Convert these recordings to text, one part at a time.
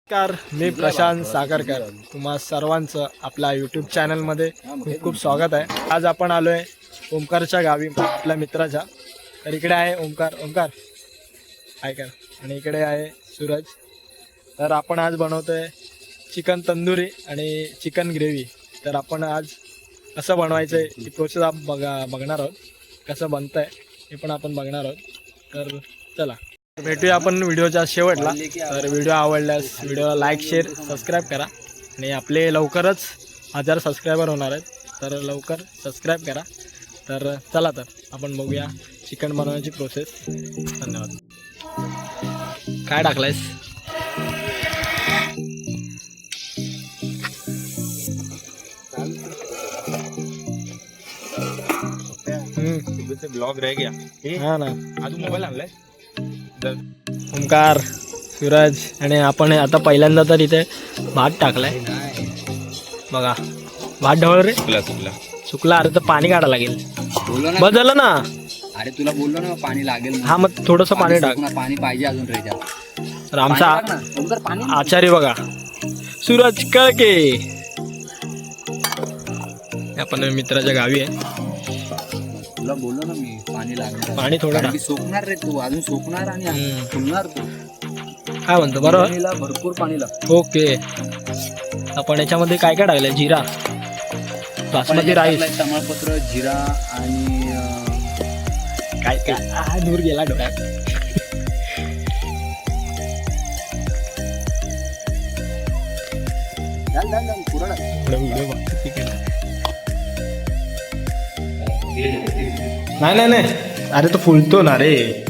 नमस्कार, मी प्रशांत सागरकर. तुम्हा सर्वांचं आपल्या यूट्यूब चॅनलमध्ये खूप खूप स्वागत आहे. आज आपण आलो आहे ओमकारच्या गावी, आपल्या मित्राच्या. तर इकडे आहे ओमकार ऐका, आणि इकडे आहे सूरज. तर आपण आज बनवतोय चिकन तंदुरी आणि चिकन ग्रेव्ही. तर आपण आज कसं बनवायचं आहे ही प्रोसेस आपण बघणार आहोत. कसं बनतं आहे हे पण आपण बघणार आहोत. तर चला भेटूया आपण व्हिडिओच्या शेवटला. तर व्हिडिओ आवडल्यास व्हिडिओला लाईक, शेअर, सबस्क्राईब करा. आणि आपले लवकरच 1000 सबस्क्रायबर होणार आहेत, तर लवकर सबस्क्राईब करा. तर चला, तर आपण बघूया चिकन बनवण्याची प्रोसेस. धन्यवाद. काय टाकलायस? ब्लॉग रह गया. हा ना, अजून मोबाईल आणलाय. ओमकार, सूरज आणि आपण आता पहिल्यांदा तर इथे भात टाकलाय. बघा, भात ढवळ रे, सुकला. अरे तर पाणी काढा लागेल. बस झालं ना. अरे तुला बोललो ना पाणी लागेल. हा, मग थोडंसं पाणी टाक. पाणी पाहिजे अजून रेजा. तर आमचा आचार्य बघा, सूरज कळके. आपण मित्राच्या गावी आहे. तुला बोललो ना मी पाणी लागणार. पाणी थोडं टाक. सोकणार रे तू, अजून सोकणार आणि फुलणार तू. काय म्हणतो? बरोबर, भरपूर पाणी लागतं. ओके. आपण याच्यामध्ये काय काय टाकलंय? जिरा, बासमती राईस, तमालपत्र, जिरा आणि काय काय दूर गेला डोळ्यात. नाही, अरे तो फुलतो ना रे.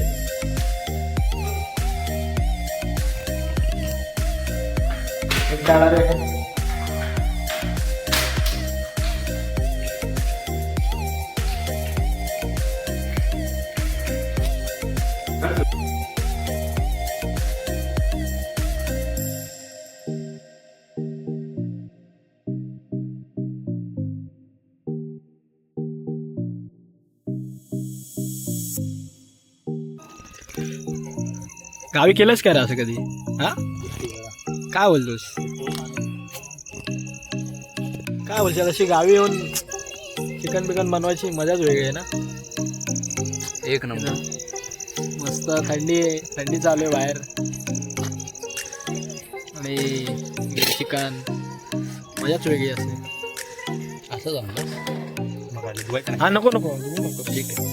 गावी केलंस काय रे असं कधी? हा, काय बोलतोस? काय बोलशील? अशी गावी येऊन चिकन बिकन बनवायची मजाच वेगळी आहे ना. एक नंबर. मस्त थंडी आहे, थंडी चालू आहे बाहेर, आणि चिकन मजाच वेगळी असते. असं झालं. हा, नको, ठीक आहे.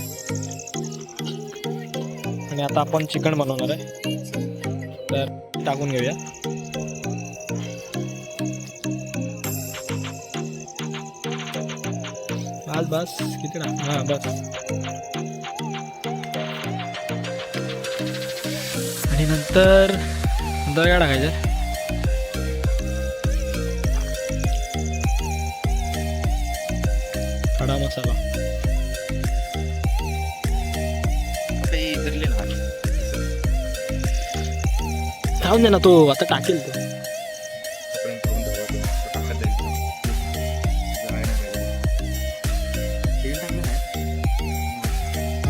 आणि आता आपण चिकन बनवणार आहे, तर टाकून घेऊया. बस किती टाक? हा, बस. आणि नंतर काय टाकायचं? खडा मसाला. खाऊन दे ना, तो आता टाकेल तो.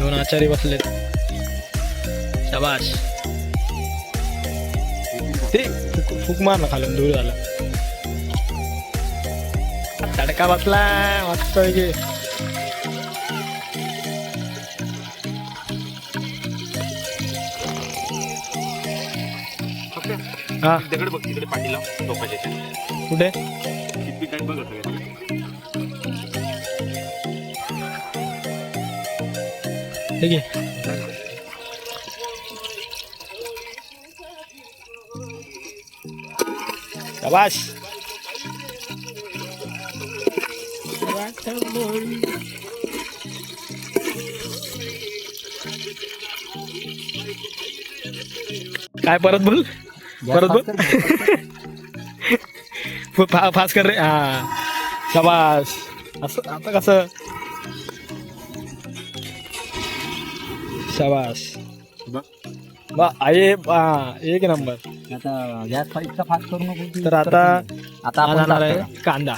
दोन आचारी बसलेत. शाबाश. ते फुक मार ना खालून, दूर झाला. तडका बसला मस्त पैकी. हा, तिकडे बघ, तिकडे पाठीला टोकाच्या. कुठे? किती काय बघ. ठीक आहे. शाबाश. काय? परत बोल. फास्ट कर रे. हा, शाबाश. असं आता कसं? शाबाश. एक नंबर. आता गॅस फाईटचा फास्ट करू नको. तर आता आपण जाणार आहे कांदा.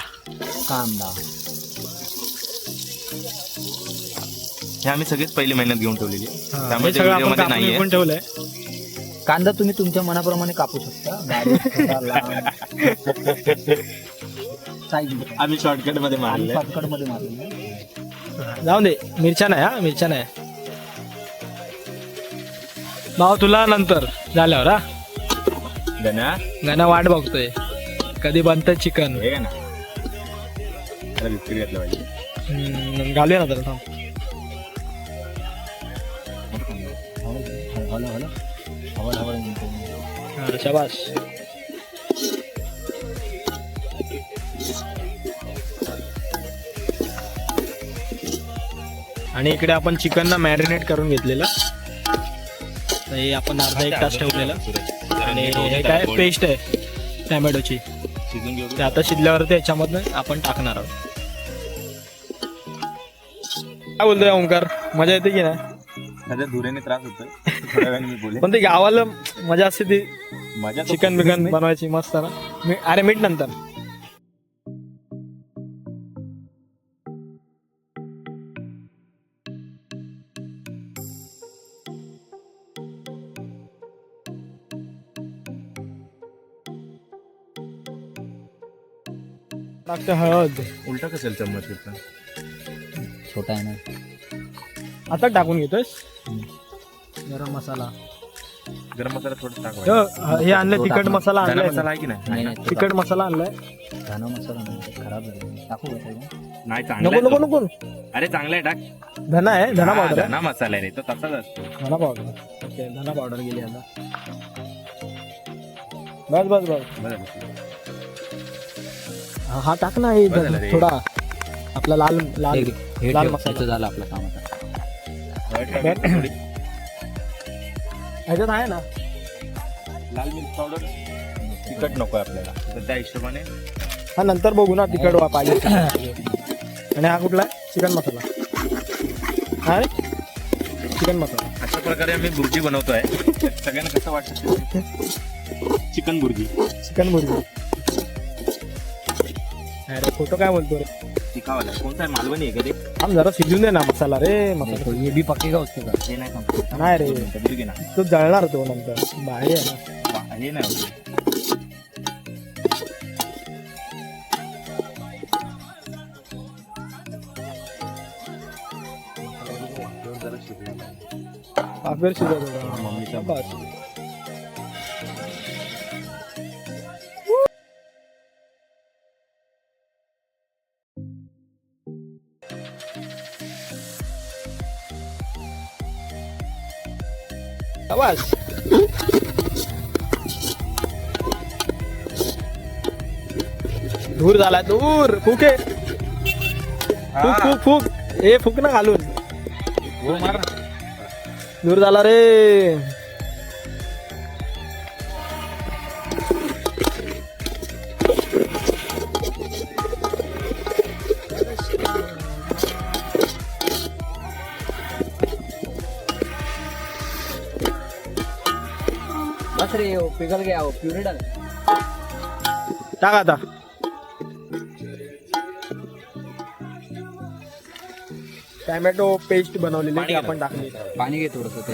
हे आम्ही सगळेच पहिली मेहनत घेऊन ठेवलेली, त्यामुळे सगळं आपण कापून ठेवलंय. कांदा तुम्ही तुमच्या मनाप्रमाणे कापू शकता बारीक, छोटा, लहान. Size नुसार. आम्ही शॉर्टकट मध्ये आणि मारले shortcut मध्ये मारलेलं. जाऊन दे मिरच्या नाही हा मिरच्या नाही भाऊ तुला नंतर झाल्यावर हा गण्या गाणं वाट बघतोय कधी बनतं चिकन हे का ना त्याला बिस्किट घेतलं पाहिजे घालूया ना तर थांब हवल हा, शाबास आणि इकडे आपण चिकनला मॅरिनेट करून घेतलेलं तर हे आपण अर्धा एक तास ठेवलेलं आणि हे काय पेस्ट आहे टॅमॅटोची शिजून घेऊ ते आता शिजल्यावरती याच्यामधनं आपण टाकणार आहोत काय बोलतोय ओंकार मजा येते की नाही सध्या धुऱ्याने त्रास होतोय थोड्या वेळाने मी बोले पण ते गावाला मजा असते ती मजा तो चिकन बिकन बनवायची मस्त ना अरे मीठ नंतर टाकते हळद उलटा कसेल चम्मच घेतला छोटा आहे ना. आता टाकून घेतोयस गरम मसाला गरम मसाला थोडं टाक हे आणलं तिखट मसाला धना आणलाय मसाला आहे की नाही नाही नाही तो तिखट मसाला आणलाय धना मसाला नाही खराब झाला टाकू का त्याला? नाही चांगला नको आहे नको तो. नको अरे चांगला आहे टाक धना आहे धना हा, पावडर आहे धना मसाला आहे रे तो तसाच असतो धना पावडर ओके धना पावडर गेली आता बस बस बस बरं हा टाक ना हे बस झालं रे. थोडा आपला लाल लाल हे लाल ठेव, मसाला. त्याचं झालं आपलं काम आता. थोडी ह्याच्यात आहे ना लाल मिर्च पावडर तिखट नको आपल्याला तर त्या हिशोबाने हा नंतर बघू ना तिखट वा पाहिजे आणि हा कुठला चिकन मसाला हा रे? चिकन मसाला अशा प्रकारे आम्ही बुर्जी बनवतोय सगळ्यांना कसं वाटतं चिकन बुर्जी चिकन मुर्गी अरे फोटो काय बोलतो रे तिखावाला कोणता आहे मालवणी आहे का ते आम जरा शिजून दे ना मसाला रे मसाला तो ये भी पकेगा उसके बाद. हे नाही सांगतो नाही रे बुर्गी ना तो जळणार तो नंतर बाहेर आहे ना हे नाही होत. पापेर शिजत होता मम्मीचा बस बस दूर झाला दूर फुके फुक फुक फुक ए फुक ना घालून हो मार दूर झाला रे बस रे वो पिघल गया वो प्यूरी डाल. टाक आता टॅमॅटो पेस्ट बनवलेली ती आपण टाकली पाणी घे थोडस ते.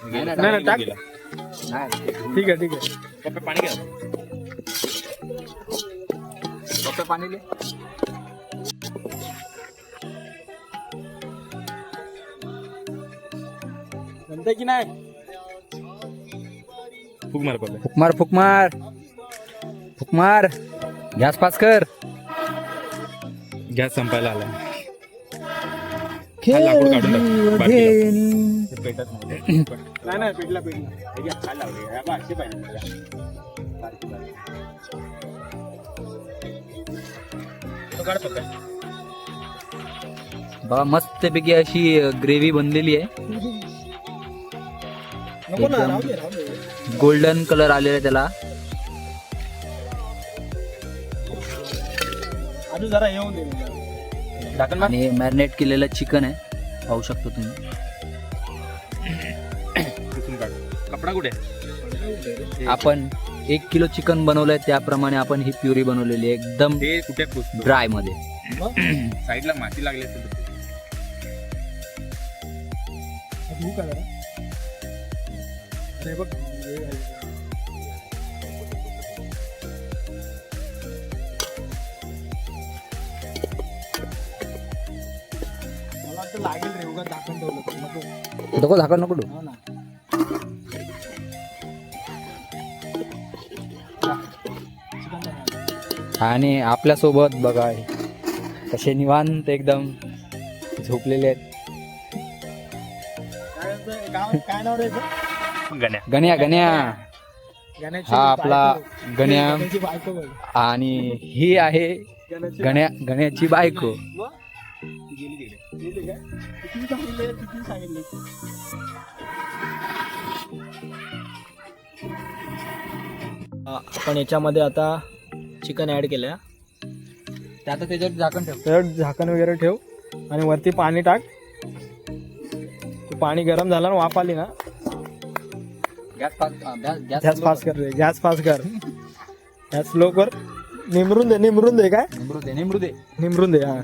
नाही, नाही, टाक. नाही ठीक आहे ठीक आहे पप्पा पाणी घ्या फक्त पाणी ले. म्हणते की नाही फुग मार पडलं फुकमार फुकमार फुकमार गॅस पास कर. गॅस संपायला आला हा लाकूड काढून टाक. बाटलीला. पेटत नाही. नाही नाही पेटला पेटला हे घ्या, खायला लावले. हे बघ, अशी पाहिजे मला. बारकी, बारकी. तो काढ पक्का. बघा मस्तपैकी अशी ग्रेव्ही बनलेली आहे. नको ना एकदम. राहू दे राहू दे गोल्डन कलर आलेला आहे त्याला. अजून जरा येऊन दे ढाकण मार. आणि मॅरिनेट केलेलं चिकन आहे पाहू शकतो तुम्ही. पुसून काढ. कपडा कुठे आपण 1 किलो चिकन बनवलंय त्याप्रमाणे आपण ही प्युरी बनवलेली आहे एकदम ते कुठे पुसतो ड्राय मध्ये. साईडला माती लागली असेल तर. धुवू का जरा अरे बघ हे मला वाटतं लागेल रे उगाच दाखवून ठेवलं तर नको. नको झाकण नको ठेवू. हो ना. चिकन बनवा. आणि आपल्यासोबत बघा कसे निवांत एकदम झोपलेले आहेत. काय म्हणतोय? काय नाव रे याचं? गण्या. गण्या गण्या गण्याची हा आपला बायको. गण्या. गण्याची बायको बघ. आणि ही आहे गण्याची बायको. गेली काय? किती सांगितले? आपण याच्यामध्ये आता चिकन ऍड केलं. ते आता त्याच्यावर झाकण ठेव. त्याच्यावर झाकण वगैरे ठेव आणि वरती पाणी टाक. पाणी गरम झालं ना, वाफ आली ना, गॅस गॅस फास्ट कर रे, गॅस फास्ट कर, गॅस स्लो कर. निमरून दे काय निमरून दे. हा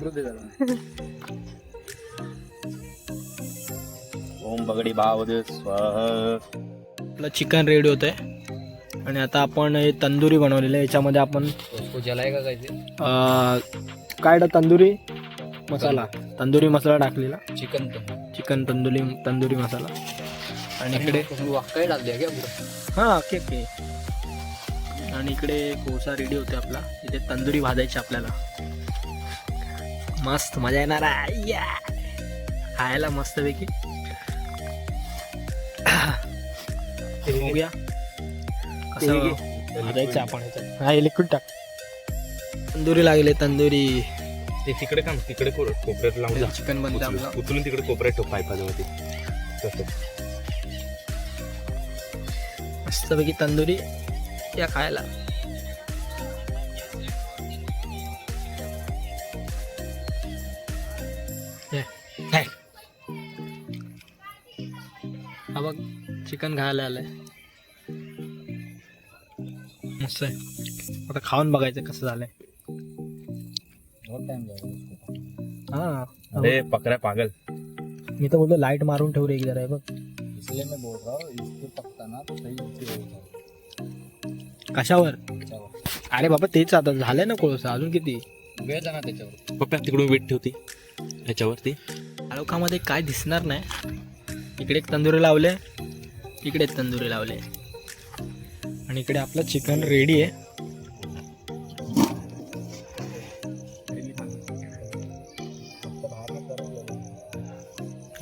ओम बगडी भाव स्वाहा. आपलं चिकन रेडी होतंय आणि आता आपण हे तंदुरी बनवलेलं आहे. याच्यामध्ये आपण जलाय का काय ते काय तंदुरी मसाला टाकलेला. चिकन तंदुरी मसाला. आणि इकडे काय टाकले का हा केक आहे. आणि इकडे कोळसा रेडी होते आपला. इथे तंदुरी भाजायची आपल्याला. मस्त मजा येणार आहे या. खायला मस्त पैकी. बघूया कसं भाजायचं आपण ह्याच्यात. हा लिक्विड टाक. तंदुरी लागले तंदुरी. ते तिकडे काम तिकडे कोपऱ्यात लावून जा. चिकन बनतं आपलं. उचलून तिकडे कोपऱ्यात ठेव पायपामध्ये. मस्तपैकी तंदुरी या खायला. हा बघ चिकन खायला आलंय. मस्त आहे. आता खाऊन बघायचं कसं झालंय. हा अरे पकड्या पागल. मी तर बोलतो लाईट मारून ठेव रे एक जरा. बघ कशावर? अरे बाबा तेच आता झालंय ना कोळसा. अजून किती वेळ जाणार त्याच्यावर. पप्पा तिकडून वेट ठेवते याच्यावरती. आळोखामध्ये काय दिसणार नाही. इकडे एक तंदुरी लावले, इकडे एक तंदुरी लावले आणि इकडे आपलं चिकन रेडी आहे.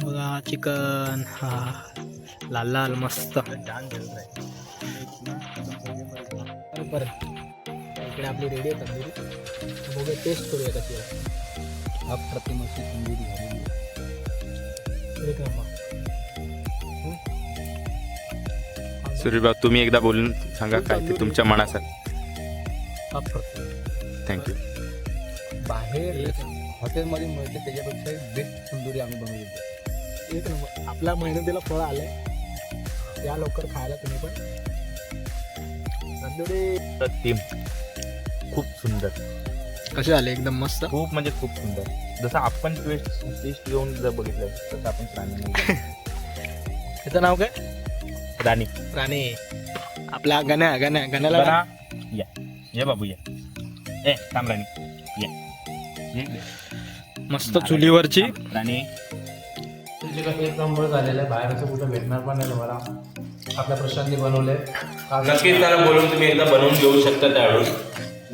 बघा चिकन. हा लाल लाल मस्त. बरं इकडे आपली रेडी आहे तंदुरी. बघूया टेस्ट करूया कशी आहे. अप्रतिम अशी तंदुरी झालेली आहे. एक नंबर. सूर्यबाब तुम्ही एकदा बोलून सांगा काय ते तुमच्या मनासारखं. थँक्यू. बाहेर हॉटेलमध्ये मिळते त्याच्यापेक्षा बेस्ट तंदुरी आम्ही बनवली. एक नंबर. आपल्या मेहनतीला फळ आलंय. या लवकर खायला तुम्ही पण. तंदुरी टीम खूप सुंदर. कसे झाले? एकदम मस्त. खूप म्हणजे खूप सुंदर. जसं आपण टेस्ट घेऊन जर बघितलं तसं आपण प्राणी. त्याचं नाव काय? राणी. राणे. आपला गण्याला बरा. या ये बाबू या. ए थांब राणी या. मस्त चुलीवरची राणी. एक नंबर झालेलं आहे. बाहेरचं कुठं भेटणार पण नाही तुम्हाला. आपल्या प्रशांतनी बनवले. नक्कीच त्याला बोलून तुम्ही एकदा बनवून घेऊ शकता. त्यावेळी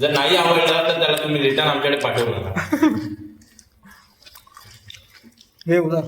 जर नाही आवडलं तर त्याला तुम्ही रिटर्न आमच्याकडे पाठवू नका. हे उधार.